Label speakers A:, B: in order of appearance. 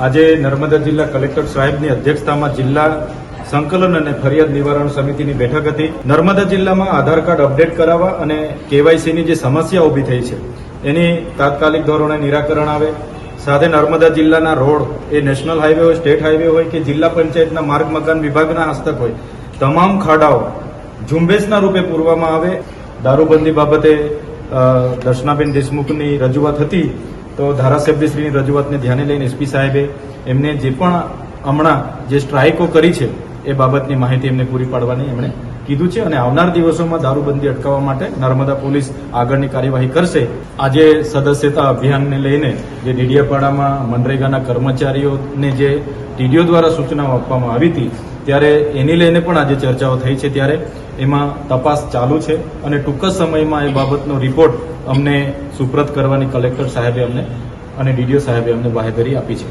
A: આજે નર્મદા જિલ્લા કલેક્ટર સાહેબની અધ્યક્ષતામાં જિલ્લા સંકલન અને ફરિયાદ નિવારણ સમિતિની બેઠક હતી. નર્મદા જિલ્લામાં આધાર કાર્ડ અપડેટ કરાવવા અને કેવાયસીની જે સમસ્યા ઊભી થઈ છે એની તાત્કાલિક ધોરણે નિરાકરણ આવે. સાથે નર્મદા જિલ્લાના રોડ એ નેશનલ હાઈવે હોય, સ્ટેટ હાઈવે હોય કે જિલ્લા પંચાયતના માર્ગ મકાન વિભાગના હસ્તક હોય, તમામ ખાડાઓ ઝુંબેશના રૂપે પૂરવામાં આવે. દારૂબંધી બાબતે દર્શનાબેન દેશમુખની રજૂઆત હતી, તો ધારાસભ્યશ્રીની રજૂઆતને ધ્યાને લઈને એસપી સાહેબે એમને જે પણ હમણાં જે સ્ટ્રાઇકો કરી છે એ બાબતની માહિતી એમને પૂરી પાડવાની એમણે કીધું છે અને આવનાર દિવસોમાં દારૂબંધી અટકાવવા માટે નર્મદા પોલીસ આગળની કાર્યવાહી કરશે. આજે સદસ્યતા અભિયાનને લઈને જે ડીડીયાપાડામાં મનરેગાના કર્મચારીઓને જે ટીડીઓ દ્વારા સૂચનાઓ આપવામાં આવી હતી, ત્યારે એની લઈને પણ આજે ચર્ચાઓ થઈ છે. ત્યારે એમાં તપાસ ચાલુ છે અને ટૂંક જ સમયમાં એ બાબતનો રિપોર્ટ અમને સુપ્રત કરવાની કલેક્ટર સાહેબે અમને અને ડીડીઓ સાહેબે અમને બાહેધરી આપી છે.